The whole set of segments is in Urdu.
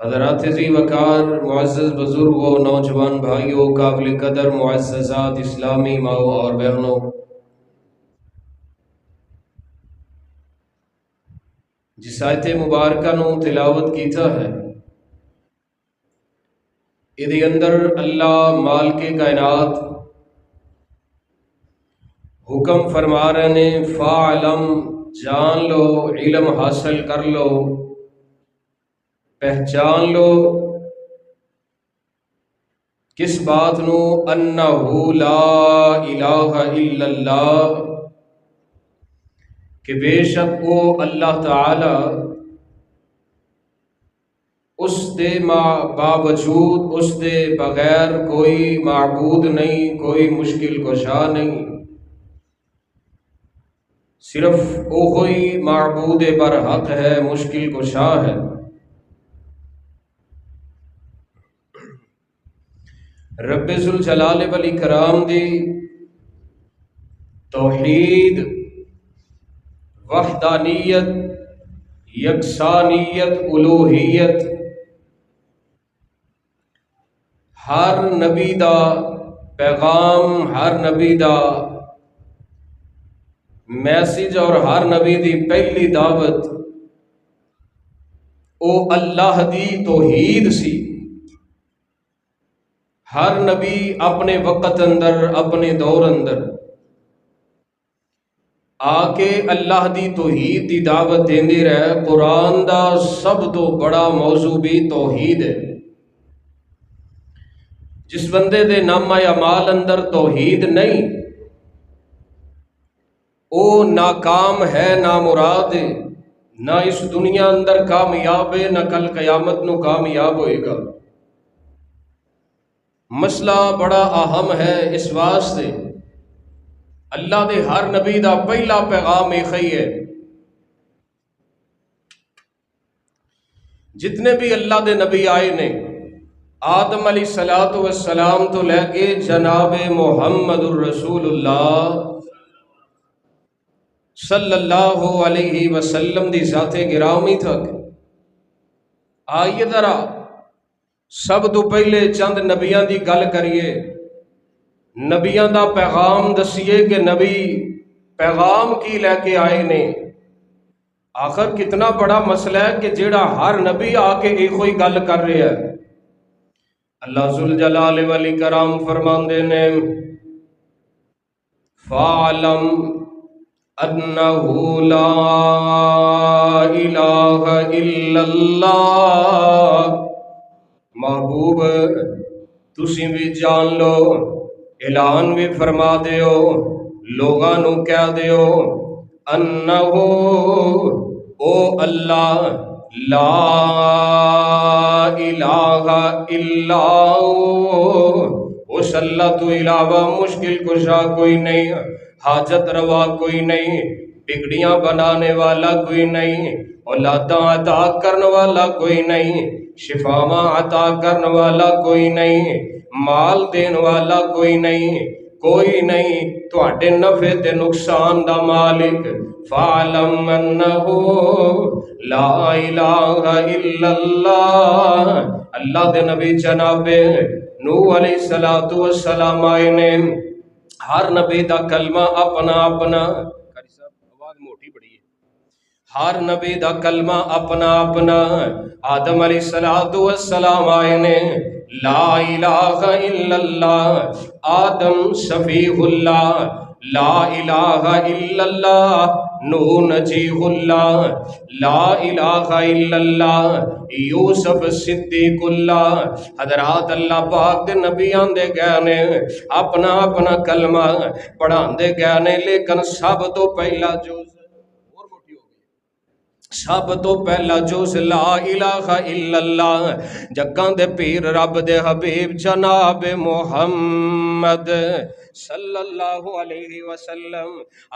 حضرات ذی وقار معزز بزرگ و نوجوان بھائیوں، قابل قدر معززات اسلامی ماؤں اور بہنوں، جس آیت مبارکہ نو تلاوت کیتا ہے ادھے اندر اللہ مالک کائنات حکم فرما رہے نے فاعلم، جان لو، علم حاصل کر لو، پہچان لو کس بات نو انہو لا الہ الا اللہ، کہ بے شک وہ اللہ تعالی اس دے باوجود اس دے بغیر کوئی معبود نہیں، کوئی مشکل کشا نہیں، صرف وہی معبود برحق ہے، مشکل کشا ہے۔ رب ذوالجلال والاکرام دی توحید، وحدانیت، یکسانیت، الوہیت ہر نبی دا پیغام، ہر نبی دا میسج اور ہر نبی دی پہلی دعوت او اللہ دی توحید سی۔ ہر نبی اپنے وقت اندر، اپنے دور اندر آ کے اللہ دی توحید دی دعوت دیندی رہے۔ قرآن دا سب تو بڑا موضوع بھی توحید ہے۔ جس بندے دے نامہ اعمال اندر توحید نہیں، او ناکام ہے، نامراد ہے، نہ اس دنیا اندر کامیاب ہے، نہ کل قیامت نو کامیاب ہوئے گا۔ مسئلہ بڑا اہم ہے، اس واسطے اللہ دے ہر نبی دا پہلا پیغام ایک ہی ہے۔ جتنے بھی اللہ دے نبی آئے نے، آدم علیہ السلام تو لے کے جناب محمد الرسول اللہ صلی اللہ علیہ وسلم دی ذات گرامی تک، آئیے ذرا سب تو پہلے چند نبیاں دی گل کریے، نبیاں دا پیغام دسیے کہ نبی پیغام کی لے کے آئے نے۔ آخر کتنا بڑا مسئلہ ہے کہ جیڑا ہر نبی آ کے ایک ہوئی گل کر رہے ہے۔ اللہ ذوالجلال والاکرام فرماندے نے فَاعْلَمْ أَنَّهُ لَا إِلَٰهَ إِلَّا اللَّهُ، محبوب تسی بھی جان لو، اعلان بھی فرما دیو، لوگاں نو کہہ دیو، انہو او اللہ لا الہ الا اس اللہ تو علاوہ مشکل کشا کوئی نہیں، حاجت روا کوئی نہیں، بگڑیاں بنانے والا کوئی نہیں، اولاداں عطا کرنے والا کوئی نہیں، شفاواں عطا کرنے والا کوئی نہیں، مال دین والا کوئی نہیں، کوئی نہیں تواڈے نفع تے نقصان دا مالک۔ فَاعْلَمْ أَنَّهُ لَا إِلَٰهَ إِلَّا اللَّهُ، اللہ دے نبی جناب نوح علیہ السلام آئے نے، ہر نبی دا کلمہ اپنا اپنا، قاری صاحب آواز موٹی بڑی ہے، ہر نبی دا کلمہ اپنا اپنا۔ آدم علیہ السلام آئے نے لا الہ الا اللہ، آدم صفیح اللہ، لا الہ الا اللہ نوح نجیح اللہ، لا الہ الا اللہ یوسف صدیق اللہ۔ حضرات اللہ پاک دے نبیاں دے گئے نے اپنا اپنا کلمہ پڑھان دے گئے نے، لیکن سب تو پہلا جو سب تو پہلا جوز لا الہ الا اللہ، جگاں دے پیر رب دے حبیب جناب محمد صلی اللہ علیہ وسلم.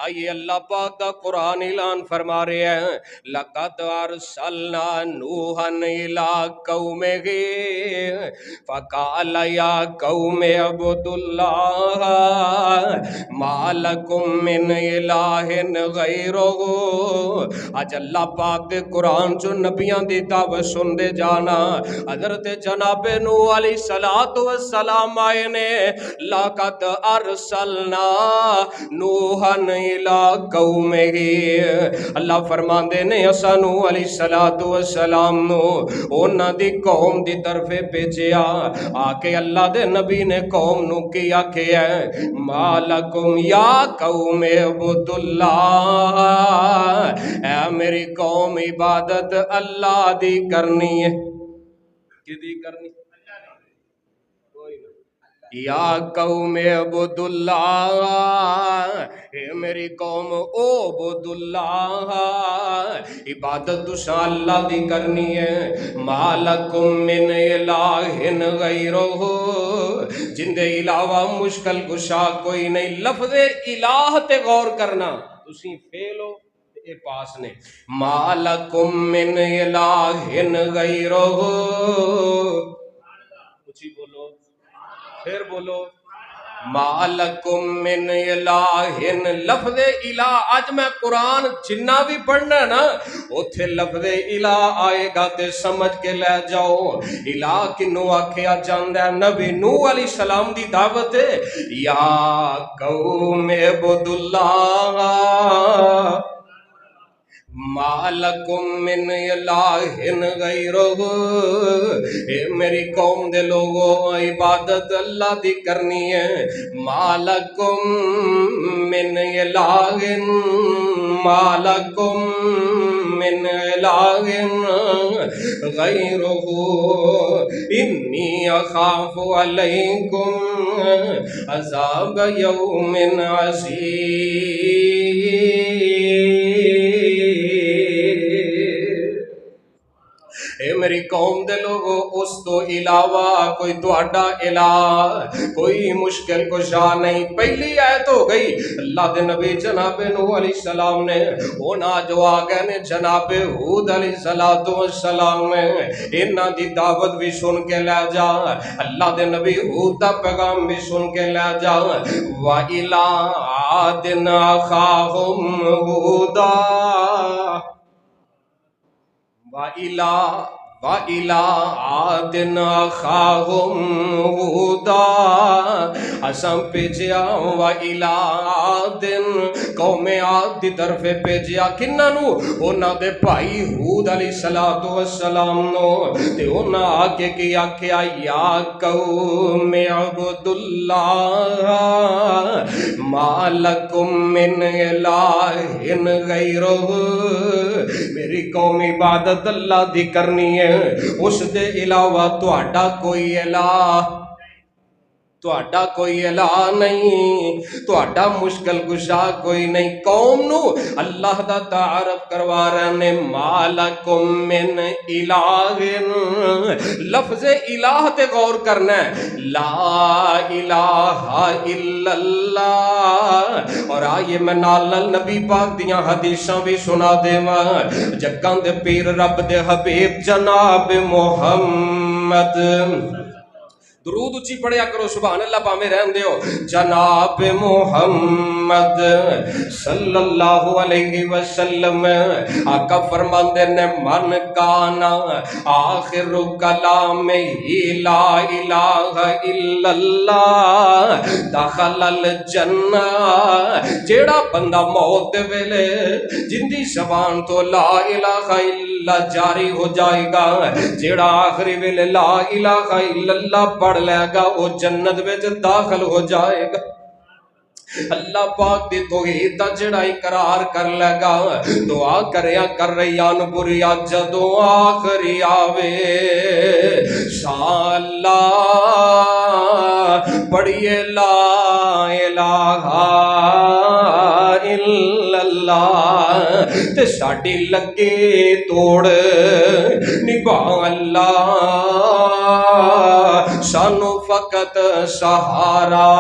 آئیے اللہ پاک کا قرآن اعلان فرما رہے ہیں لَقَدْ أَرْسَلْنَا نُوحًا إِلَىٰ قَوْمِهِ فَقَالَ يَا قَوْمِ اعْبُدُوا اللَّهَ مَا لَكُم مِّنْ إِلَٰهٍ غَيْرُهُ. آج اللہ پاک دے قرآن چو نبیاں دی دعوت سن دے جانا. حضرت جناب نوح علیہ السلام آئے نے لَقَدْ أَرْسَلْنَا نُوحًا إِلَىٰ قَوْمِهِ. اللہ فرماندے نے اساں نوح علیہ السلام نو انہاں دی قوم دی طرف بھیجیا. آ کے اللہ دے نبی نے قوم نو کی آکھیا ما لکم یا قوم اعبدوا اللہ. اے میری قوم عبادت اللہ دی کرنی ہے. کدی کرنی؟ یا قوم اعبدوا اللہ. اے میری قوم اعبدوا اللہ. عبادت تساں اللہ دی کرنی ہے. ما لکم من الہ غیرہ. جن دے علاوہ مشکل کشا کوئی نہیں. لفظ الہ تے غور کرنا تسی فیل ہو اے پاس نے. ما لکم من الہ غیرہ. اچھی بولو پھر بولو. ما لکم من الہ. لفظ الہ آج میں قرآن جنہ بھی پڑھنا ہے نا اتھے لفظ الہ آئے گا تے سمجھ کے لے جاؤ. الہ کنو آکھیا جاندہ ہے؟ نبی نوح علیہ السلام دی دعوت ہے یا قوم اعبدوا اللہ ما لکم من الہ غیرہ. اے میری قوم دے لوگو عبادت اللہ دی کرنی ہے. ما لکم من الہ ما لکم من الہ غیرہ انی اخاف علیکم عذاب یوم عظیم. اے میری قوم دے لوگو اس تو علاوہ کوئی تہاڈا الہ کوئی مشکل کشا نہیں. پہلی آیت ہو گئی اللہ دے نبی جناب نوح علیہ السلام نے انہاں جو آ گئے نے جناب ہود علیہ السلام انہاں دی دعوت بھی سن کے لے جا. اللہ دے نبی ہود دا پیغام بھی سن کے لے جا. وَإِلَىٰ عَادٍ أَخَاهُمْ هُودًا وَإِلَىٰ عَادٍ أَخَاهُمْ هُودًا. اساں بھیجیا وَإِلَىٰ عَادٍ قوم عاد دی طرف بھیجیا کنہاں نو؟ انہاں دے بھائی ہود علیہ السلام نو. تے انہاں آ کے کی آکھیا یا قوم اعبدوا اللہ ما لکم من الہ غیرہ. میری قوم عبادت اللہ دی کرنی ہے. اس دے علاوہ تہاڈا کوئی الہ تہاڈا کوئی الہ نہیں. تہاڈا مشکل کشا کوئی نہیں. قوم نو اللہ دا تعارف کروا رہے نے ما لکم من الہ. لفظ الہ تے غور کرنا ہے. لا الہ الا اللہ. اور آئیے میں نال نبی پاک دیاں حدیثاں بھی سنا دیواں. جگاں دے پیر رب دے حبیب جناب محمد درود اچھی پڑھیا کرو سبحان اللہ پامے رہن دیو. جناب محمد صلی اللہ علیہ وسلم آقا فرماندے نے من کانا آخر کلام ہی لا الہ الا اللہ دخل الجنہ. جیڑا بندہ موت دے ویلے جندی زبان تو لا الہ الا اللہ جاری ہو جائے گا. جیڑا آخری ویلے لا الہ الا اللہ پڑھ لے گا وہ جنت وچ داخل ہو جائے گا. اللہ پاک دی توحید دا جڑا اقرار کر لے گا دعا کریا کر ریان بریا جدوں آخری آوے شاءاللہ پڑھیے لا الہ الا اللہ تے ساڈی لگے توڑ نبھا اللہ سانو فقط فقط سہارا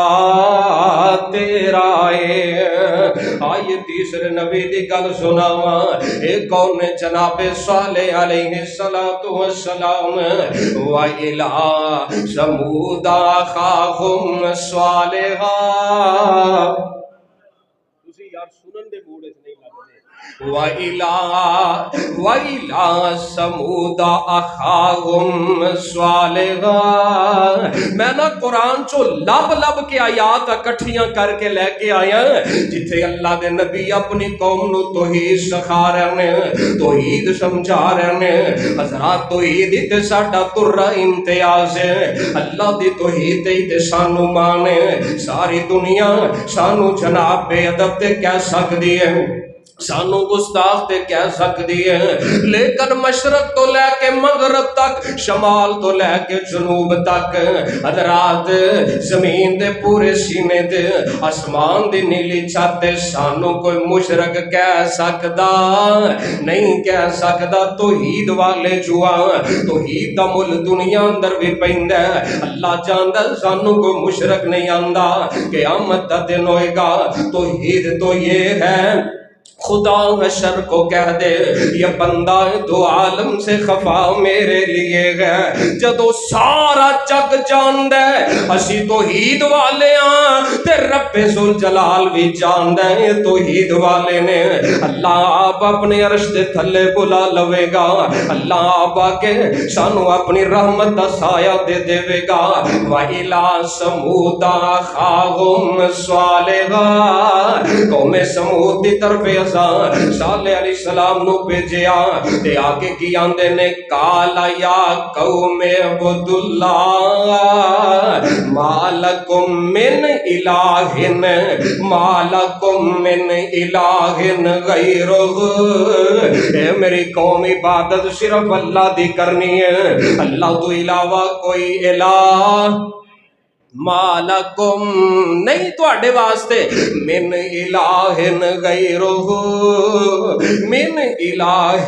تیرا ہے۔ آئیے تیسرے نبی دی گل سناواں، اے کون جناب صالح علیہ السلام، وَإِلَىٰ ثَمُودَ أَخَاهُمْ صَالِحًا، تسی یار سنن دے موڈ وچ نہیں لگدے۔ وَإِلَىٰ ثَمُودَ أَخَاهُمْ صَالِحًا، میں نا قرآن چو لب لب کے آیات اکٹھیاں کر کے لے کے آیا جتھے اللہ دے نبی اپنی قوم نو توحید سکھا رہے ہیں، توحید سمجھا رہے ہیں۔ حضرات توحید تے ساڈا ترا امتیاز ہے، اللہ دی توحید تے سانو مانے، ساری دنیا سانو جناب بے ادب تے کہہ سکدی ہے، سانو گستاخ تے کہہ سکدی ہے، لیکن مشرق تو لے کے مغرب تک، شمال تو لے کے جنوب تک، حضرات زمین دے پورے سینے تے آسمان دی نیلی چھت تے سانو کوئی مشرق کہہ سکدا نہیں، کہہ سکدا توحید والے جوا، توحید دا مل دنیا اندر بھی پیندا ہے۔ اللہ جاندا سانو کوئی مشرق نہیں آندا، قیامت دا دن ہوئے گا، توحید تو یہ ہے خدا حشر کو کہہ دے یہ بندہ دو عالم سے خفا میرے لیے ہے، جدو سارا جگ جان دے اسی توحید والے ہاں تے رب ذوالجلال بھی جان دے توحید والے نے۔ اللہ آپ اپنے عرش دے تھلے بلا لوے گا، اللہ آپ آکے سانو اپنی رحمت دا سایہ دے دے گا۔ وَإِلَىٰ ثَمُودَ أَخَاهُمْ صَالِحًا، قوم سمود دی طرف صالح علیہ السلام نو بھیجیا تے آگے کی آندے نے کالا یا قوم اعبدوا اللہ ما لکم من الہ غیرہ، اے میری قوم عبادت صرف اللہ دی کرنی ہے، اللہ تو علاوہ کوئی الہ مالکم نہیں تواڈے واسطے، من الہ غیرہ، من الہ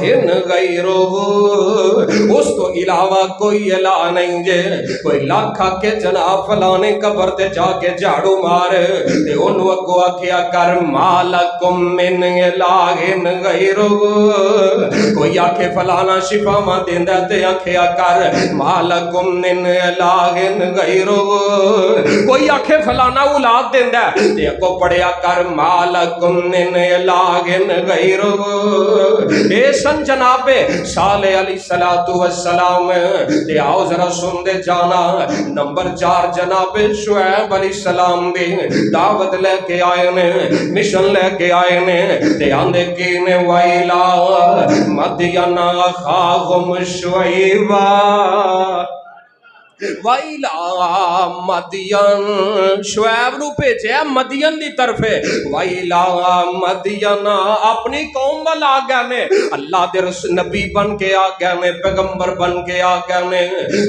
غیرہ، اس تو علاوہ کوئی الہ نہیں جے۔ کوئی لاکھ کے جناب فلانے قبر تے جا کے جھاڑو مار تے انہوں اگو آکھیا کر مالکم من الہ غیرہ، کوئی آکھے فلانا شفاواں دیندا تے آکھیا کر مالکم من الہ غیرہ، کوئی آکھے فلانا اولاد دیندا ہے تے اگوں پڑھیا کر مالکم من الہ غیرہ۔ اے سن جناب صالح علیہ السلام تے آؤ ذرا سن دے جانا۔ نمبر 4 جناب شعیب علیہ السلام بھی دعوت لے کے آئے نے، مشن لے کے آئے نے تے آندے کی نے وَإِلَىٰ مَدْيَنَ أَخَاهُمْ شُعَيْبًا، وَإِلَىٰ مَدْيَن، شعیب نو بھیجیا مدین دی طرف، وَإِلَىٰ مَدْيَنَ اپنی قوم وال آ گئے نے، اللہ دے نبی بن کے آ گئے نے، پیغمبر بن کے آ گئے نے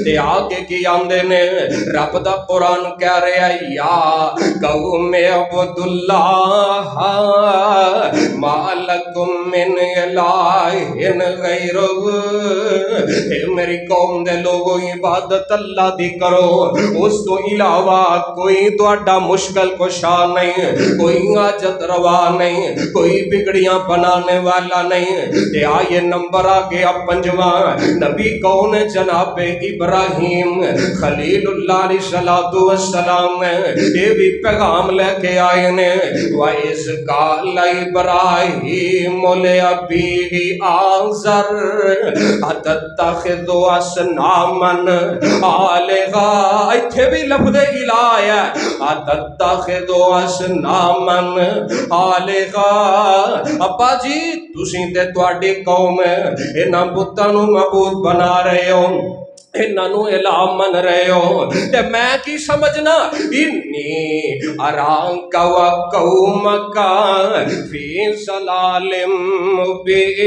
تے آگے کی آندے نے رب دا قرآن کہہ رہے ہے یا قوم اعبدوا اللہ ما لکم من الہ غیرہ، اے میری قوم دے لوگوں عبادت اللہ دی کرو، اس تو علاوہ کوئی تواڈا مشکل کشا نہیں، کوئی حاجت روا نہیں، کوئی بگڑیاں بنانے والا نہیں۔ تے آئیے نمبر آگے اب 5واں نبی کون جناب ابراہیم خلیل اللہ علیہ السلام، یہ بھی پیغام لے کے آئے نے وَإِذْ قَالَ إِبْرَاهِيمُ لِأَبِيهِ آزَرَ أَتَتَّخِذُ أَصْنَامًا آلہا، ایتھے بھی لفظ الہ ہے، أَتَتَّخِذُ أَصْنَامًا آلہا، ابا جی تسی تے تواڈی قوم انہاں بتاں نو معبود بنا رہے ہو، انہاں نو الہ من رہے ہو، تے میں کی سمجھنا انی اراک و قومک فی ضلال مبین۔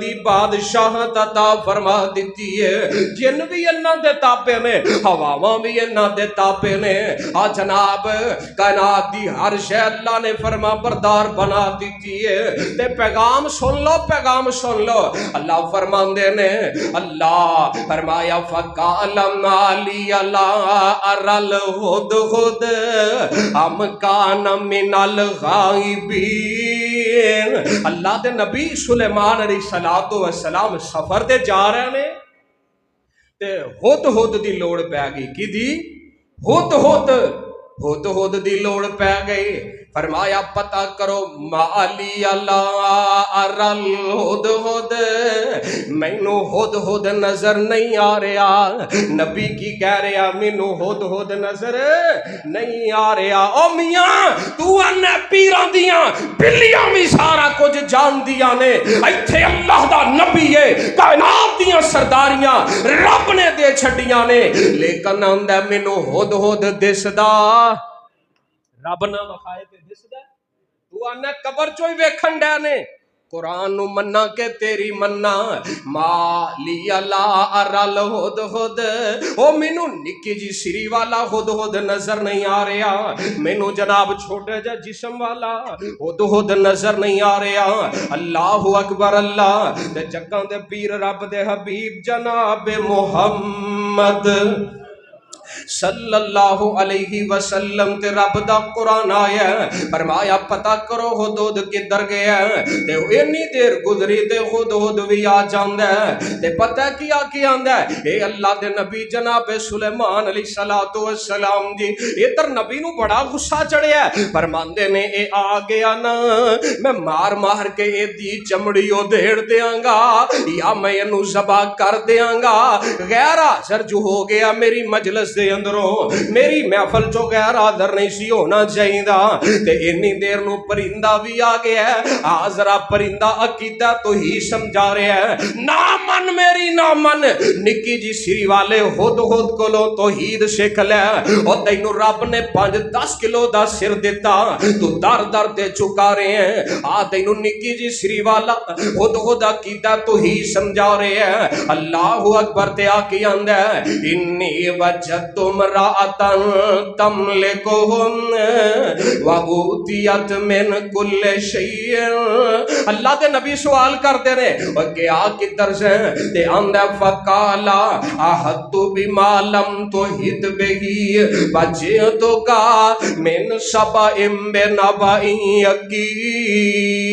دی بادشاہت عطا فرما دیتی ہے، جن بھی انہاں دے تابع نے، ہواواں بھی انہاں دے تابع نے، جناب کائنات دی ہر شے اللہ نے فرما بردار بنا دیتی ہے۔ تے پیغام سن لو، پیغام سن لو، اللہ فرماندے نے، اللہ فرمایا فَقَالَ مَالِيَ لَا أَرَى الْهُدْهُدَ أَمْ كَانَ مِنَ الْغَائِبِينَ۔ اللہ دے نبی سلیمان علیہ السلام سفر تے جا رہے نے تے ہد دی لوڑ پہ گئی، کی دی ہد دی لوڑ پہ گئی۔ فرمایا پتہ کرو مالی اللہ ارل ہد مینو ہد نظر نہیں آ رہا۔ نبی کی کہہ رہا مینو ہد نظر نہیں آ رہا۔ او میاں تو انے پیران دیاں بلیاں بھی سارا کچھ جان دیاں نے، ایتھے اللہ دا نبی ہے، کائنات دیاں سرداریاں رب نے دے چھڈیاں نے، لیکن آندا مینو ہد دسدا، رب نہ وکھائے تے دسدا، تو آنا قبر چوئی ویکھن ڈے نے۔ قرآن نو منا کہ تیری منا مالی اللہ ارل ہد او مینو نکی جی سری والا ہد نظر نہیں آ رہا، مینو جناب چھوٹے جا جسم والا ہد نظر نہیں آ رہا۔ اللہ اکبر اللہ تے جگاں دے پیر رب دے حبیب جناب محمد صلی اللہ علیہ وسلم تے رب دا قرآن آیا ہے، فرمایا پتہ کرو ہد کدھر گیا ہے، تے اینی دیر گزری تے ہد بھی آ جاندا ہے، تے پتہ کیا آندا ہے، اے اللہ دے نبی جناب سلیمان علیہ السلام جی، ادھر نبی نو بڑا غصہ چڑھیا ہے، فرماندے نے اے آ گیا نا میں مار مار کے اے دی چمڑی ادھیڑ دیاں گا، یا میں اینو ذبح کر دیاں گا۔ غیر حاضر جو ہو گیا میری مجلس دے اندروں، میری محفل چو غیر حاضر نہیں سی ہونا چاہیے دا، تے انی دیر نو پرندہ بھی آ گیا ہے، حاضرہ پرندہ عقیدہ تو ہی سمجھا رہے ہیں، نا من میری نا من، نکی جی سری والے ہد کولو توحید سکھ لے، اور تینو رب نے 5-10 کلو دا سر دیتا، تو در در تے چکا رہے ہیں، تینو نکی جی سری والا ہد عقیدہ تو ہی سمجھا رہے ہیں۔ اللہ اکبر تے آکی آندہ ہے انی وجدت امرأة تملکہم وَأُوتِیَتْ مِنْ کُلِّ شَیْءٍ۔ اللہ دے نبی سوال کرتے رہے اور کیا کدھر سے تے آندہ فَقَالَ أَحَطْتُ بِمَا لَمْ تُحِطْ بِهِ وَجِئْتُکَ مِنْ سَبَإٍ بِنَبَإٍ یقین۔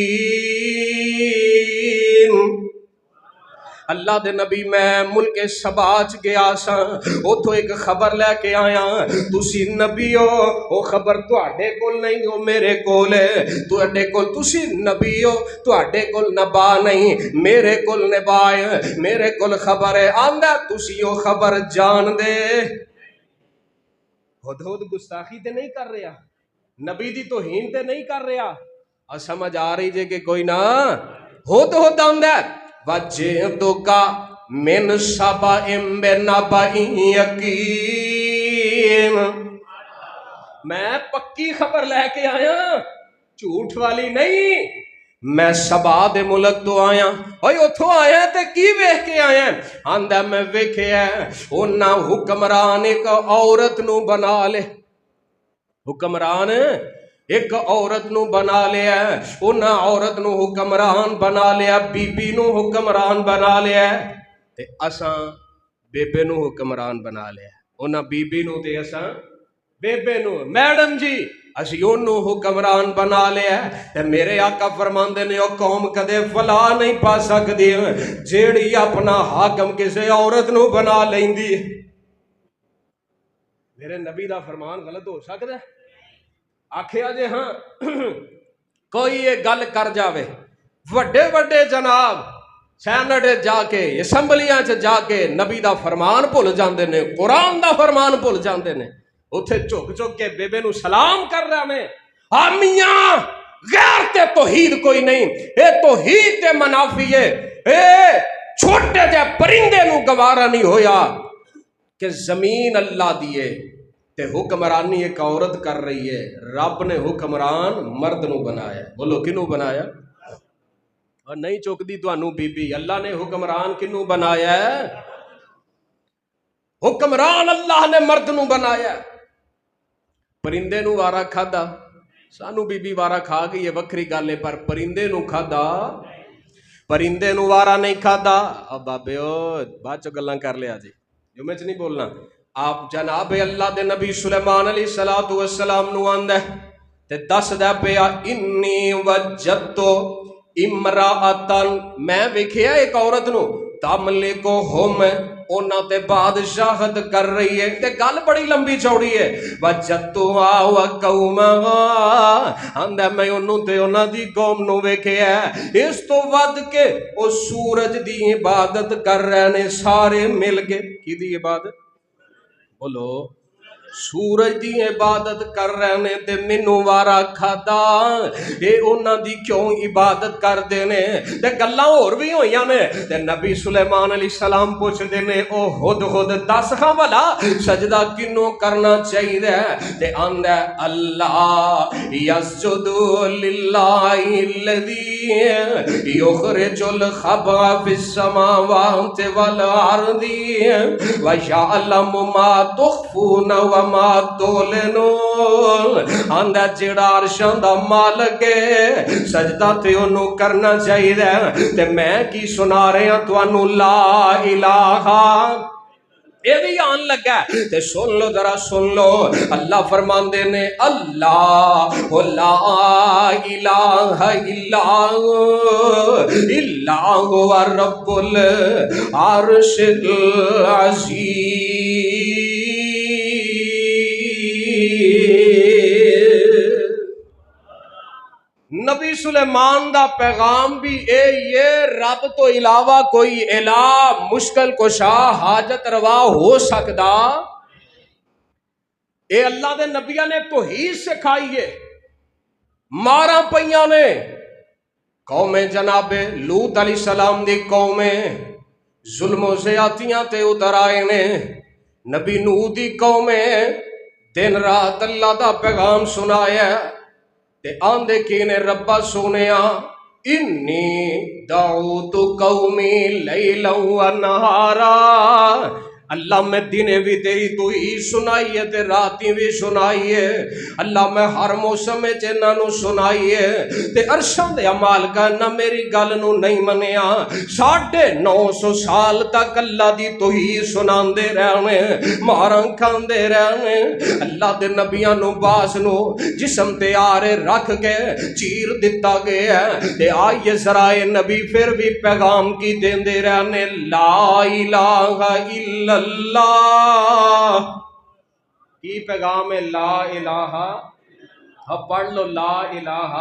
اللہ دے نبی میں ملک سباچ گیا سا، اتھو ایک خبر لے کے آیا، تسی نبی ہو، وہ خبر تواڈے کول نہیں ہو میرے کول ہے، تواڈے کول تسی نبی ہو تواڈے کول نبا نہیں، میرے کول نبا ہے، میرے کول خبر ہے، آندا تسی وہ خبر جان دے۔ ہد گستاخی تے نہیں کر رہا، نبی دی توہین تے نہیں کر رہا، اور سمجھ آ رہی جے کہ کوئی نہ ہد آندا وَجِئْتُکَ مِنْ سَبَإٍ بِنَبَإٍ یقین، میں پکی خبر لے کے آیا، جھوٹ والی نہیں، میں سبا دے ملک تو آیا، اوہ اتھو آیا تے کی ویکھ کے آیا، آندہ میں ویکھیا انہاں حکمران ایک عورت نو بنا لے، حکمران ایک عورت نو بنا لیا، انہاں عورت نو حکمران بنا لیا، بی بی نو حکمران بنا لیا، تے اساں بیبے نو حکمران بنا لیا، انہاں بی بی نو تے اساں بیبے نو، میڈم جی اسی انہوں حکمران بنا لیا، تے میرے آقا فرماندے نے او قوم کدے فلاح نہیں پا سکدی جیڑی اپنا حاکم کسے عورت نو بنا لیندی۔ میرے نبی دا فرمان غلط ہو سکتا ہے؟ آکھیا جے ہاں کوئی یہ گل کر جاوے، وڈے وڈے جناب سینٹ جا کے اسمبلیاں چ جا کے نبی دا فرمان بھول جاندے نے، قرآن دا فرمان بھول جاندے نے، اتھے چک چک کے بیبے نو سلام کر رہا میں، میاں غیر تے توحید کوئی نہیں، اے توحید تے منافی ہے، اے چھوٹے جے پرندے نو گوارا نہیں ہویا کہ زمین اللہ دیے تے حکمرانی ایک عورت کر رہی ہے، رب نے حکمران مرد نو بنایا، بولو کنو بنایا؟ اور نہیں چکتی تانوں بی بی. اللہ نے حکمران کنوں بنایا ہے؟ حکمران اللہ نے مرد نو بنایا ہے. پرندے نو وارا کھادا، سانو بی بی وارا کھا گئی یہ وکری گل ہے، پر پرندے نو کھادا، پرندے نو وارا نہیں کھادا. اب بابے او بعد چ گلاں کر لیا جی، جو میں چ نہیں بولنا. آپ جناب اللہ دے نبی سلیمان علیہ السلام نو آندا ہے تے دسدا پیا انی وجدت امرأتن، میں ویکھیا ایک عورت نو تملکہم، اونا تے بادشاہت کر رہی ہے. تے گل بڑی لمبی چوڑی ہے. وجدتها وقومها، آندا میں انہوں تے انہاں دی قوم نو ویکھیا ہے اس تو ود کے او سورج دی عبادت کر رہے نے سارے مل کے. کی دی عبادت؟ بولو. سورج دی عبادت کر رہے نے تے مینوں وارا کھادا. اے انہاں دی کیوں عبادت کر دے نے؟ تے گلاں ہور بھی ہوئیاں نے. تے نبی سلیمان علیہ السلام پوچھ دے نے او خود دس خاں والا سجدہ کنوں کرنا چاہیے؟ تے آندا اللہ یسجد للہ الذی یخرج الخبء فی السماوات والارض ویعلم ما تخفون وما تولنون. آندا جڑا عرشاں دا مالک ہے سجدہ تے انہوں کرنا چاہیے. تے میں کی سنا رہے ہیں تانوں لا الہ، یہ بھی آن لگا ہے. تے سن لو ذرا سن لو، اللہ فرماندے نے اللہ لا الہ الا هو رب العرش العظیم. نبی سلیمان دا پیغام بھی اے یہ رب تو علاوہ کوئی الہ مشکل کشا حاجت روا ہو سکدا؟ اے اللہ دے نبیہ نے توحید سکھائی ہے. مارا پئیاں نے قوم جناب لوط علیہ السلام دی قومیں ظلم و زیادتیاں تے اتر آئے نے. نبی نوح دی قومیں دن رات اللہ دا پیغام سنایا تے آندے کینے ربا سونیا انی دعوت قومی لیلا و نہارا. اللہ میں دنے بھی تیری تو ہی سنائیے تے راتیں بھی سنائیے. اللہ میں ہر موسم میں چینہ نو سنائیے تے عرشان دے عمال کا نہ میری گل نو نہیں منیا. 950 سال تک اللہ دی تو ہی سنان دے رہنے مارن کھان دے رہنے. اللہ دے نبیان نو باس نو جسم تے آرے رکھ کے چیر دیتا گیا تے آئیے ذرائع نبی پھر بھی پیغام کی دین دے رہنے لا الہ الا اللہ. کی پیغام ہے؟ لا الہ. اب پڑھ لو لا الہ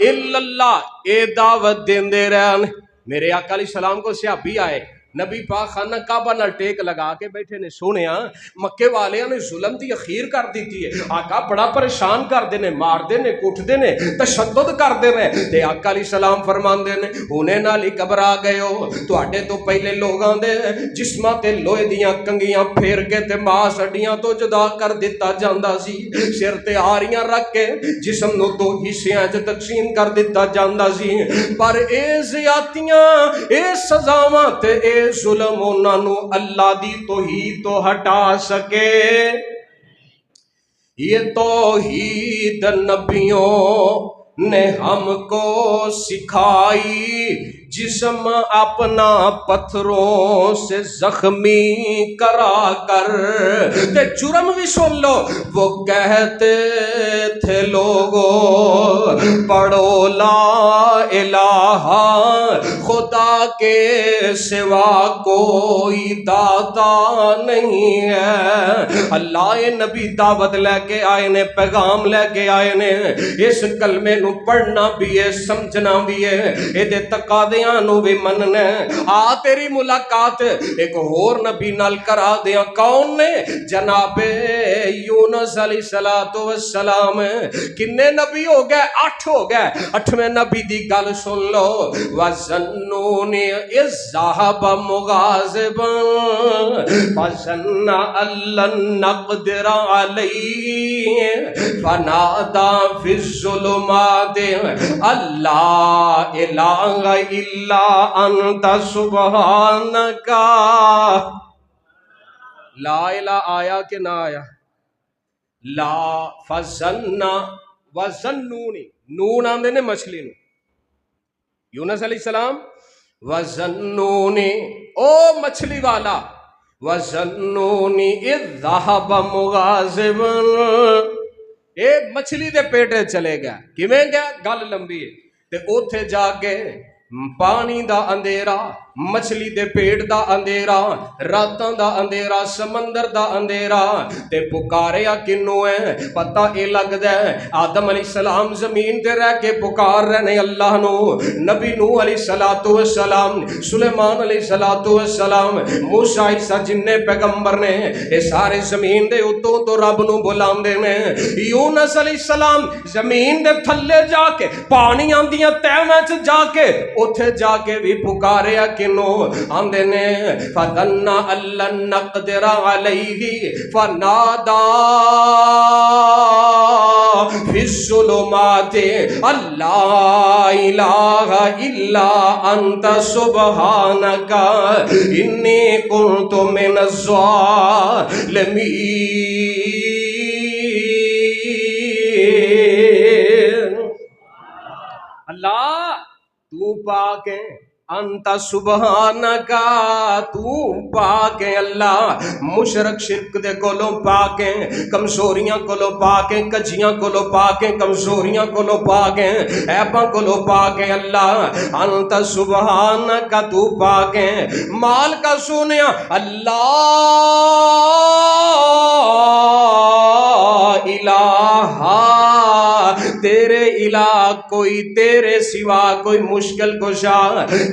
الا اللہ. اے دعوت دین دے رہے. میرے آقا علیہ السلام کو صحابی آئے نبی پاک خانہ کعبہ نال ٹیک لگا کے بیٹھے نے. سونیا مکے والے نے ظلم دی اخیر کر دیتی ہے. آقا بڑا پریشان کر دینے، مار دینے، کٹ دینے، تشدد کر دینے. تے آقا علیہ السلام فرمان دینے انہیں نال ہی گھبرا گئے ہو. تواڈے تو پہلے لوگاں دے جسماں تے لوہے دیاں کنگیاں پھیر کے تے ماس ہڈیاں تو جدا کر دیتا جاندا سی. سر تے آریاں رکھ کے جسم نو دو حصیاں وچ تقسیم کر دیتا جاندا سی. پر اے زیادتیاں، اے سزاواں تے اے ظلم انہاں نو اللہ دی توحید تو ہٹا سکے. یہ توحید نبیوں نے ہم کو سکھائی، جسم اپنا پتھروں سے زخمی کرا کر. تے جرم بھی سن لو، وہ کہتے تھے لوگوں پڑھو لا الہ خدا کے سوا کوئی داتا نہیں ہے. اللہ نبی دعوت لے کے آئے نے، پیغام لے کے آئے نے. اس کلمے نو پڑھنا بھی ہے، سمجھنا بھی ہے. یہ تقاضے ساریاں نو بھی مننا آ تیری ملاقات ایک اور نبی نال کرا دیا کون نے جناب یونس علیہ السلام کنے نبی ہو گئے 8 ہو گئے 8ویں نبی دی گل سن لو وَظَنُّونِ إِذْ ذَهَبَ مُغَاضِبًا فَظَنَّ أَن لَّن نَّقْدِرَ عَلَيْهِ فَنَادَىٰ فِي الظُّلُمَاتِ أَن لَّا إِلَٰهَ إِلَّا أَنتَ سُبْحَانَكَ لا الہ آیا کہ نہ آیا لا فَظَنَّ وَظَنُّونِ نون آندے نے مچھلی نو یونس علیہ السلام وَظَنُّونِ او مچھلی والا وَظَنُّونِ اِذْ ذَهَبَ مُغَاضِبًا اے مچھلی دے پیٹے چلے گیا کیویں گیا گل لمبی ہے تے اوتھے جا کے پانی دا اندھیرا مچھلی دے پیٹ دا اندھیرا راتاں دا اندھیرا سمندر دا اندھیرا تے پکاریا کنوں ہے پتہ اے لگدا ہے آدم علیہ السلام زمین تے رہ کے پکار رہے نے اللہ نو نبی نوح علیہ السلام سلیمان علیہ السلام موسیٰ عیسیٰ جننے پیغمبر نے اے سارے زمین دے اتوں تو رب نو بلاندے نے یونس علیہ السلام زمین دے تھلے جا کے پانی آندیاں تہواں چ جا کے اوتھے جا کے بھی پکاریا کنوں آندے نے فَظَنَّ أَن لَّن نَّقْدِرَ عَلَيْهِ فَنَادَىٰ فِي الظُّلُمَاتِ أَن لَّا إِلَٰهَ إِلَّا أَنتَ سُبْحَانَكَ إِنِّي كُنتُ مِنَ الظَّالِمِينَ اللہ تو پاک ہے انت سبحانکا تو پاک ہے اللہ مشرک شرک دے کولوں پاک ہے کمزوریاں کولوں پاک ہے کجیاں کولوں پاک ہے کمزوریاں کولوں پاک ہے عیباں کولوں پاک ہے اللہ انت سبحانکا تو پاک ہے مال کا سونیا اللہ الہ تیرے الہ کوئی تیرے سوا کوئی مشکل کشا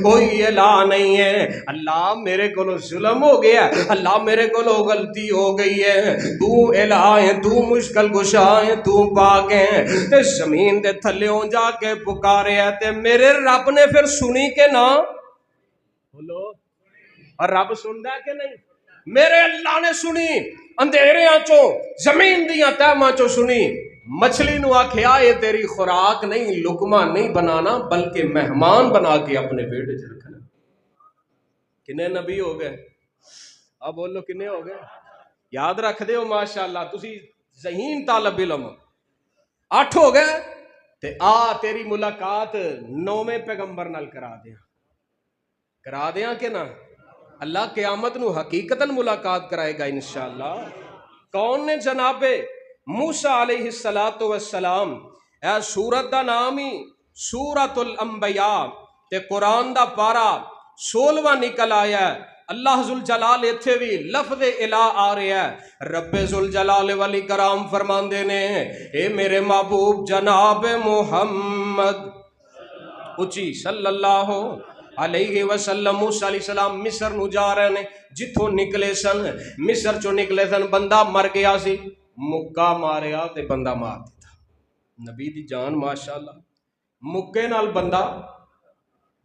کوئی الہ نہیں ہے اللہ میرے کو ظلم ہو گیا اللہ میرے کو غلطی ہو گئی ہے تو الہ ہے تو مشکل کشا ہے تو پاک ہے تے زمین دے تھلیوں جا کے پکارے ہے تے میرے رب نے پھر سنی کہ نہ بولو اور رب سندا کہ نہیں میرے اللہ نے سنی اندھیریاں چوں زمین دیاں تہواں چوں سنی مچھلی نو آکھیا یہ تیری خوراک نہیں لقمہ نہیں بنانا بلکہ مہمان بنا کے اپنے پیٹ وچ رکھنا کنے نبی ہو گئے اب بولو کنے ہو گئے یاد رکھ دے ہو ماشاءاللہ تسی ذہین طالب علم 8 ہو گئے تے آ تیری ملاقات 9ویں پیغمبر نال کرا دیاں کہ نہ اللہ قیامت نو حقیقتاً ملاقات کرائے گا انشاءاللہ کون نے جناب موسیٰ علیہ السلام اے سورت دا نام ہی سورت الانبیاء تے قرآن دا پارا 16واں نکل آیا ہے اللہ ذوالجلال ایتھے بھی لفظ الہ آ رہا ہے رب ذوالجلال والی کرام فرماندے نے اے میرے محبوب جناب محمد اچھی صلی اللہ علیہ وسلم موسیٰ علیہ السلام مصر نو جا رہے نے جتھوں نکلے سن مصر چوں نکلے سن بندہ مر گیا سی مکہ ماریا تے بندہ مار دیتا نبی دی جان ماشاءاللہ مکے نال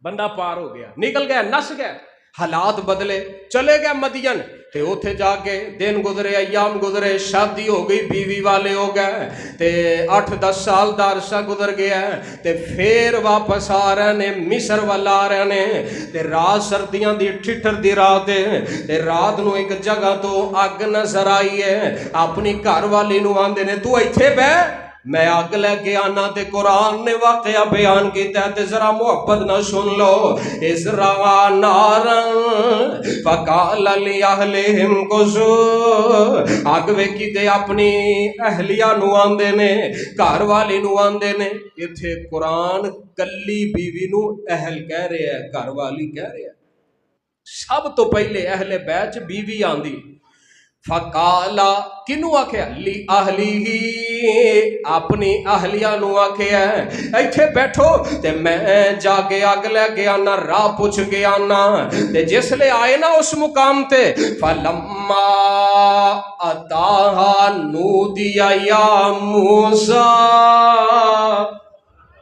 بندہ پار ہو گیا نکل گیا نس گیا حالات بدلے چلے گئے مدین تے اوتھے جا کے دن گزرے ایام گزرے شادی ہو گئی بیوی والے ہو گئے تے 8-10 سال دا عرصہ گزر گیا تے پھر واپس آ رہے نے مصر والا آ رہے نے تے رات سردیاں دی ٹھٹر دی رات تے رات نو ایک جگہ تو اگ نظر آئی ہے اپنی گھر والی نو آندے نے تو ایتھے بہ میں آگ لے کے آنا تے قرآن نے واقعہ بیان کیتا ہے تے ذرا محبت نہ سن لو اسرا نارن فقال لأہلہم کسو آگ ویکھی تے اپنی اہلیہ نو آندے نے گھر والی نو آندے نے ایتھے قرآن کلی بیوی نو اہل کہہ رہے ہے گھر والی کہہ رہے ہے سب تو پہلے اہل بیت بیوی آندی فقالا کنو آکھیا لی اہلی ہی اپنی اہلیہ نو آکھیا ایتھے بیٹھو تے میں جا کے اگ لے کے آنا راہ پوچھ کے آنا تے جس لے آئے نا اس مقام تے فلما اتاہا نودیا یا موسیٰ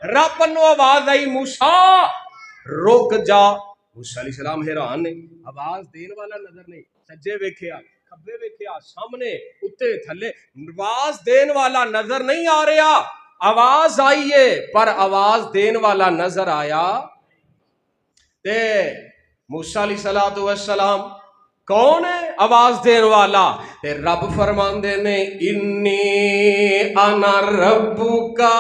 رب نو آواز آئی موسیٰ رک جا موسیٰ علیہ السلام حیران نے آواز دین والا نظر نہیں سجے ویکھیا کھبے ویکھیا سامنے اتے تھلے آواز دین والا نظر نہیں آ رہا آواز آئی ہے پر آواز دین والا نظر آیا تے موسیٰ علیہ السلام کون ہے آواز دین والا تے رب فرماندے نے انی انا ربکا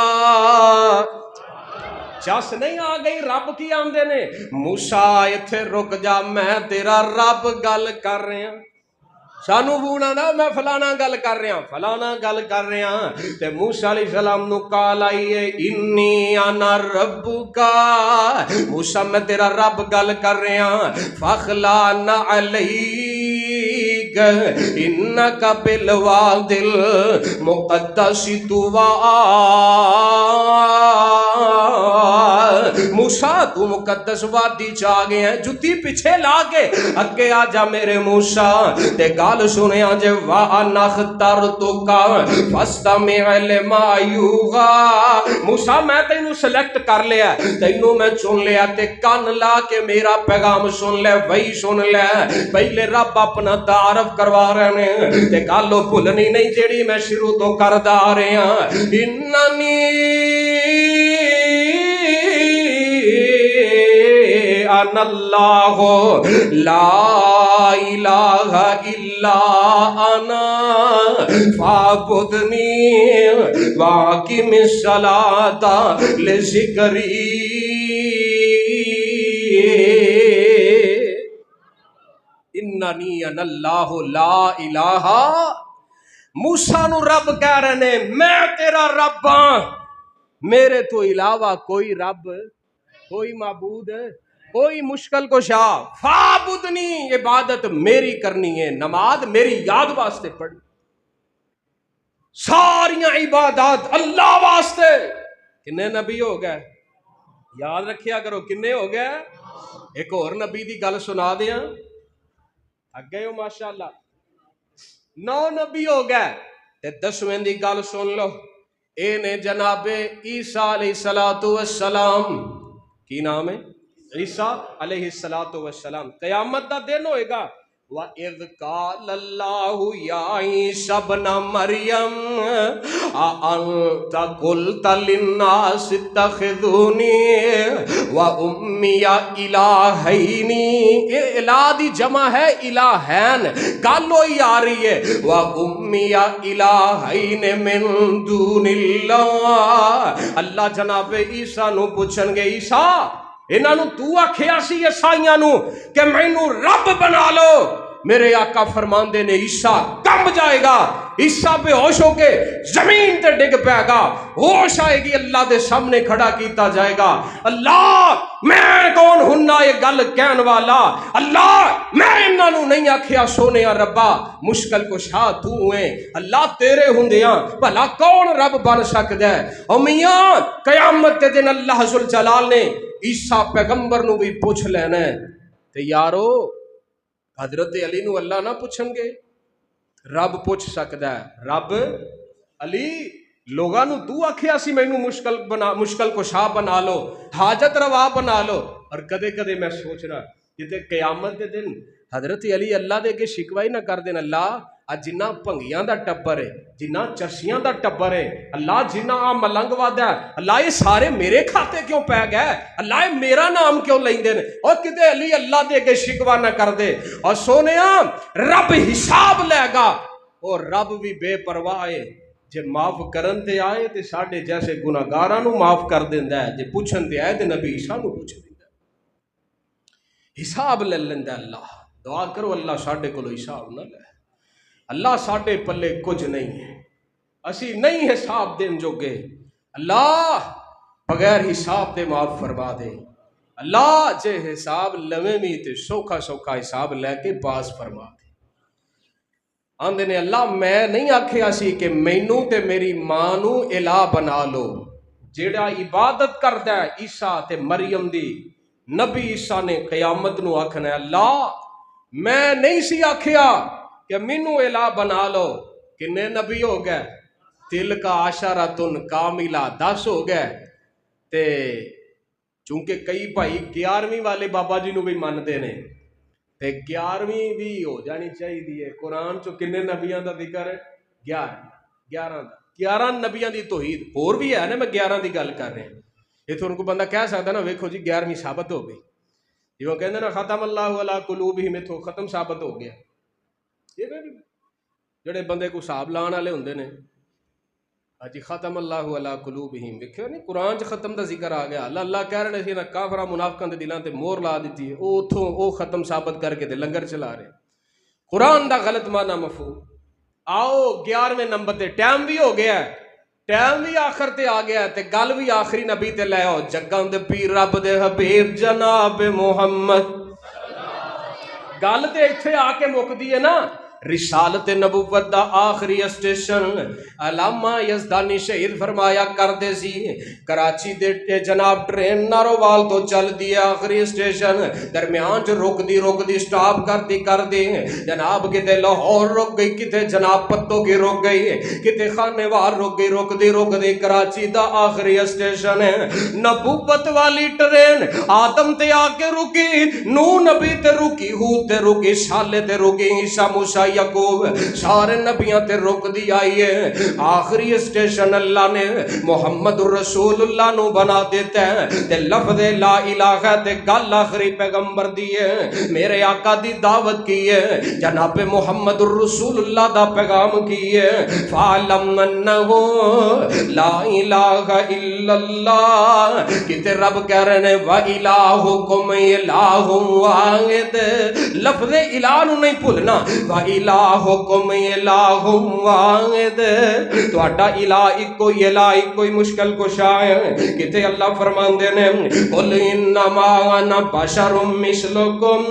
چس نہیں آ گئی رب کی آندے نے موسیٰ ایتھے رک جا میں تیرا رب گل کر رہے ہیں سانو بونا نا میں فلانا گل کر رہا فلانا گل کر رہا تے موسیٰ علیہ السلام نو کال آئی ہے انی انا ربکا موسیٰ میں تیرا رب گل کر رہا فاخلعن علیک انکا بالواد المقدس طوی موسیٰ تو مقدس وادی چاہ گئے ہیں جتی پیچھے لا کے اگے آ جا میرے موسیٰ تے گال سنے آجے وَأَنَا اخْتَرْتُكَ فَاسْتَمِعْ لِمَا يُوحَىٰ موسیٰ میں تینوں سلیکٹ کر لیا تینوں میں چن لیا تے کان لا کے میرا پیغام سن لے وہی سن لے پہلے رب اپنا تعارف کروا رہے ہیں تے گالو بھولنی نہیں جیڑی میں شروع تو کردہ رہے ہیں اننی انا اللہ لا الہ الا انا فاعبدنی واقم الصلاۃ لذکری اننی انا اللہ لا الہ موسیٰ نو رب کہہ رہے نے میں تیرا رب ہاں میرے تو علاوہ کوئی رب کوئی معبود کوئی مشکل کشا فعبدنی عبادت میری کرنی ہے نماز میری یاد واسطے پڑھنی ساریاں عبادات اللہ واسطے کنے نبی ہو گئے یاد رکھیا کرو کنے ہو گئے ایک اور نبی دی گل سنا دیا اگے ہو ماشاءاللہ 9 نبی ہو گئے تے 10ویں دی گل سن لو اے نے جناب عیسیٰ علیہ السلام کی نام ہے عیسیٰ علیہ السلام قیامت دا دن ہوئے گا وَإِذْ قَالَ اللَّهُ يَا عِيسَى ابْنَ مَرْيَمَ أَأَنْتَ قُلْتَ لِلنَّاسِ اتَّخِذُونِي وَأُمِّيَ إِلَٰهَيْنِ الہ دی جمع ہے الہین گالو ہی آ رہی ہے وَأُمِّيَ إِلَٰهَيْنِ مِن دُونِ اللَّهِ اللہ جناب عیسیٰ نو پوچھن گے عیسیٰ انہاں نو تو آکھیا سی عیسائیاں نو کہ مینوں رب بنا لو میرے آقا فرماندے نے عیسیٰ کم جائے گا عیسیٰ بے ہوش ہو کے زمین تے ڈگ پائے گا ہوش آئے گی اللہ دے سامنے کھڑا کیتا جائے گا اللہ میں کون ہننا یہ گل کہن والا اللہ میں انہاں نو نہیں آکھیا سونیا ربا مشکل کشا تو ہیں اللہ تیرے ہوندیاں بھلا کون رب بن سکدا ہے او میاں قیامت کے دن اللہ ذل جلال نے عیسیٰ پیغمبر نو بھی پوچھ لینا ہے تے یارو حضرت علی نو اللہ نہ پوچھن گے رب پوچھ سکدا ہے رب علی لوگاں نو تو آکھیا سی مینوں مشکل کشا بنا لو حاجت روا بنا لو اور کدے کدے میں سوچ رہا کہ قیامت دے دن حضرت علی اللہ دے کے شکوائی نہ کر دین اللہ جنہ پنگیاں دا ٹبر ہے جنہ چرسیاں دا ٹبر ہے اللہ جنہ ملنگ وادا ہے اللہ یہ سارے میرے کھاتے کیوں پہ گئے اللہ یہ میرا نام کیوں لیں دے اور کدے علی اللہ دے کے شکوا نہ کر دے اور سونے رب حساب لے گا اور رب بھی بے پرواہ ہے جے معاف کرن تے آئے تے ساڑھے جیسے گناہگاراں نو معاف کر دیندہ ہے جے پوچھن تے آئے تے نبی عیسیٰ نو پوچھ دیندہ ہے حساب لے لیندہ اللہ دعا کرو اللہ ساڑھے کو حساب نہ لے اللہ ساڑھے پلے کچھ نہیں ہے اسی نہیں حساب دین جو گے اللہ بغیر حساب دے معاف فرما دے اللہ جے حساب لمے میں تے سوکھا سوکھا حساب لے کے باز فرما دے آندے نے اللہ میں نہیں آکھیا سی کہ مینوں تے میری ماں نو الہ بنا لو. جیڑا عبادت کردا ہے عیسیٰ تے مریم دی، نبی عیسیٰ نے قیامت نو آکھنا ہے اللہ میں نہیں سی آکھیا کہ مینوں الہ بنا لو. کنے نبی ہو گئے؟ تل کا عشرۃ کاملہ 10 ہو گئے. تے چونکہ کئی بھائی 11ویں والے بابا جی نو بھی مانتے نے تے 11ویں بھی ہو جانی چاہیے. قرآن چو کنے نبیاں دا ذکر ہے؟ 11 نبیاں دی توحید اور بھی ہے نا. میں 11 دی گل کر رہا. یہ تو ان کو بندہ کہہ سکتا نا ویکھو جی 11ویں ثابت ہو گئی. یہ وہ کہتے ہیں نا ختم اللہ علی قلوبہم تو ختم ثابت ہو گیا. یہ جڑے بندے کو حساب لان والے ہوندے نے جی ختم اللہ علی قلوبہم ویکھو نہیں قرآن چ ختم دا ذکر آ گیا. اللہ کہہ رہے سی نا کافراں منافقاں دے دلاں تے مور لا دیتی ہے. او اتھوں او ختم ثابت کر کے تے لنگر چلا رہے. قرآن دا غلط معنی مفہوم. آؤ 11ویں نمبر تے ٹائم بھی ہو گیا ہے. ٹائم بھی آخر تے آ گیا تے گل بھی آخری نبی تے لے آؤ. جگاں دے پیر رب دے حبیب جناب محمد. گل تے ایتھے آ کے مکدی ہے نا. رسالت نبوت دا آخری اسٹیشن علامہ یزدانی شہید فرمایا کردے سی کراچی دے جناب ٹرین نارووال تو چل دی آخری اسٹیشن درمیان جو رک دی سٹاپ کر دی جناب کتے لاہور رک گئی کتے جناب پتوں کی رک گئی کتے خانے وار رک دی کراچی دا آخری اسٹیشن ہے. نبوت والی ٹرین آدم تے آ کے رکی نو نبی تے رکی ہود تے رکی صالح تے رکی عیسیٰ موسیٰ یعقوب سارے نبیاں تے رک دی آئی ہے. آخری اسٹیشن اللہ نے محمد رسول اللہ نو بنا دیتا ہے تے لفظ لا الہ تے گل آخری پیغمبر دی ہے. میرے آقا دی دعوت کی ہے جناب محمد رسول اللہ دا پیغام کی ہے. فَعَلَمْ أَنَّهُ لَا إِلَٰهَ إِلَّا اللَّهُ کتے رب کہہ رہے ہیں وَإِلَٰهُكُمْ إِلَٰهٌ وَاحِدٌ. لفظ الہ نو نہیں بھولنا. وَإِلَٰهُكُمْ إِلَٰهٌ وَاحِدٌ تہاڈا الہ اکو ہی الہ اکو ہی مشکل کشا ہے. کتے اللہ فرماندے نے قُلْ إِنَّمَا أَنَا بَشَرٌ مِثْلُكُمْ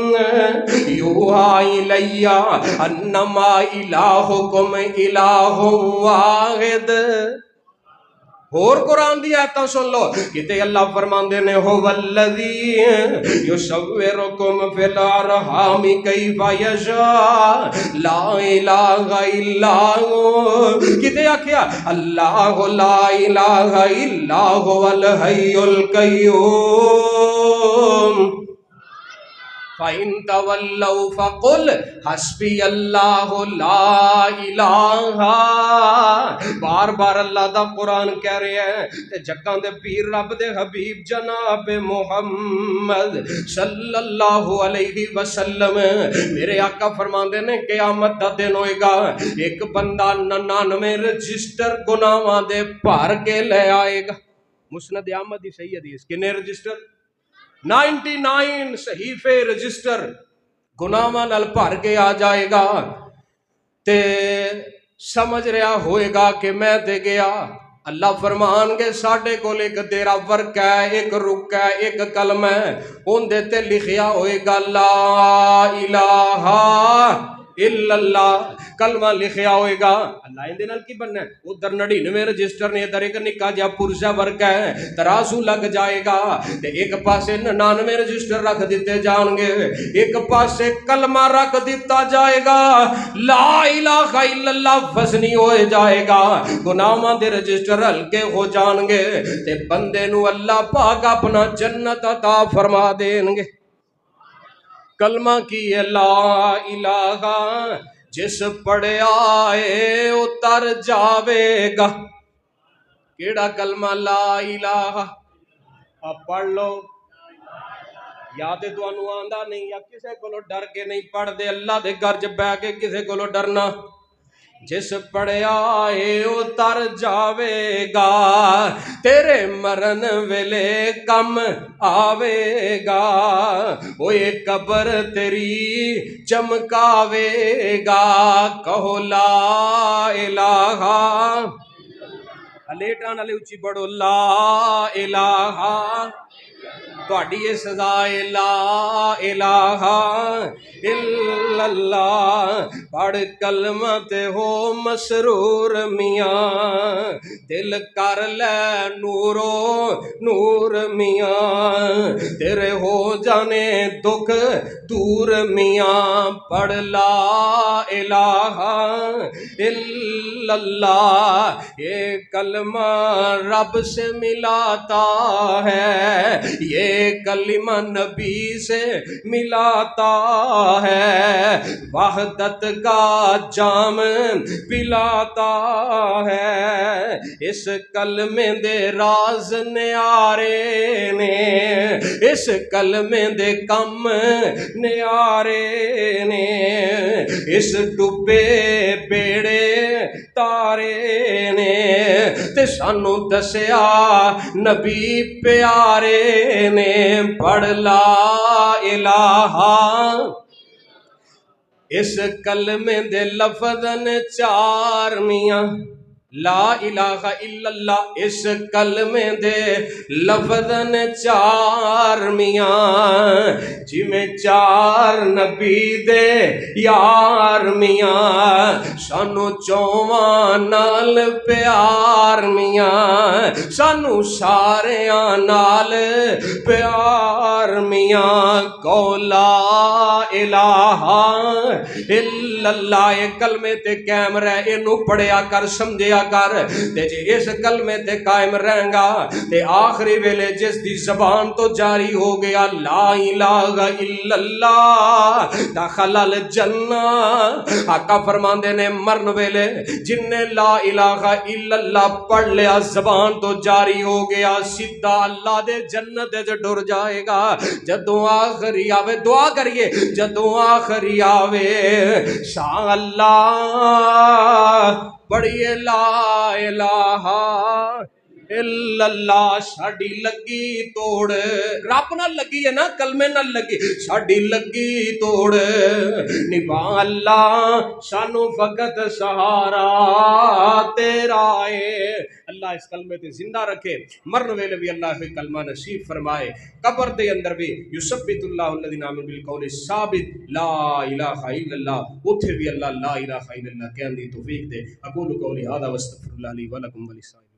يُوحَىٰ إِلَيَّ أَنَّمَا إِلَٰهُكُمْ إِلَٰهٌ وَاحِدٌ. اور قرآن دی آیتاں سن لو کتے اللہ فرماندے نے هو الذی یصورکم فی الارحام کیف یشاء لا الہ الا هو. کتے آکھیا اللہ لا الہ الا هو الحی القیوم. فَإِن تَوَلَّوْا فَقُلْ حَسْبِيَ اللَّهُ لَا إِلَٰهَ. بار بار اللہ دا قرآن کہہ رہے ہیں تے جگاں دے پیر رب دے حبیب جناب محمد صلی اللہ علیہ وسلم میرے آقا فرماندے نے قیامت دا دن ہوئے گا ایک بندہ 99 رجسٹر گناہاں دے بھر کے لے آئے گا. مسند احمد دی صحیح حدیث کنے رجسٹر 99 صحیفے رجسٹر گناہاں نال بھر کے آ جائے گا تے سمجھ رہا ہوئے گا کہ میں تے گیا. اللہ فرمان گے ساڈے کول ایک تیرا ورک ہے ایک رک ہے ایک کلمہ ہے اون دے تے لکھیا ہوئے گا لا الہ الا اللہ. کلمہ لکھیا ہوئے گا. اللہ اندے نال کی بننا ہے ادھر 99 رجسٹر نے ادھر ایک نکا جا پرزا ورک ہے ترازو لگ جائے گا تے ایک پاسے 99 رجسٹر رکھ دیتے جان گے ایک پاسے کلمہ رکھ دیتا جائے گا لا الہ الا اللہ وزنی ہوئے جائے گا گناہاں دے رجسٹر ہلکے ہو جان گے تے بندے نو اللہ پاک اپنا جنت عطا فرما دیں گے. کلمہ کی لا الہ جس پڑھیا ہے اتر جاوے گا. کیڑا کلمہ لا الہ آپ پڑھ لو یا تے تانوں آندا نہیں یا کسے کولو ڈر کے نہیں پڑھ دے اللہ دے گھر چ بیٹھ کے کسے کولو ڈرنا. جس پڑھیا ہے اتر جاوے گا تیرے مرن ویلے کم آوے گا اوے قبر تیری چمکاوے گا. کہو لا الہ لیٹان والے اچھی بڑھو لا الہ تہاڈی یہ سزا ہے لا الہ الا اللہ. پڑھ کلمہ تے ہو مسرور میاں دل کر لے نورو نور میاں تیرے ہو جانے دکھ دور میاں پڑھ لا الہ الا اللہ یہ کلمہ رب سے ملاتا ہے یہ کلمہ نبی سے ملاتا ہے وحدت کا جام پلاتا ہے اس کلمے دے راز نیارے نے اس کلمے دے کم نیارے نے اس ڈبے بیڑے تارے نے تے سانو دسیا نبی پیارے نے پڑھ لا الہ اس کلمے دے لفظن چار میاں لا الہ الا اللہ اس کلمے دے لفظن چار میاں جی میں چار نبی دے یار میاں سانو چوواں نال پیار میاں سانو ساریاں نال پیار میاں کو لا الہ الا اللہ یہ کلمے تے قائم رہ اینو پڑھیا کر سمجھیا کر تے جے اس کلمے تے قائم رہیں گا تے آخری ویلے جس دی زبان تو جاری ہو گیا لا الہ الا اللہ دخل الجنہ آقا فرماندے نے مرن ویلے جن نے لا الہ الا اللہ پڑھ لیا زبان تو جاری ہو گیا سیدھا اللہ دے جنت جو ڈر جائے گا جدوں آخری آوے دعا کریے جدوں آخری آوے شاء اللہ پڑھیے لا الہ الا اللہ ساڈی لگی توڑ رب نہ لگی ہے نا کلمے نہ لگی ساڈی لگی توڑ نبھا اللہ سانو فقط سہارا تیرا ہے اللہ اس کلمے تے زندہ رکھے مرن ویلے بھی اللہ کے کلمہ نصیب فرمائے قبر دے اندر بھی یثبت اللہ الذین آمنوا بالقول الثابت لا الہ الا اللہ اتھے بھی اللہ لا الہ الا اللہ کہن دی توفیق دے اقول قولی ھذا واستغفر اللہ لی ولکم ولسائر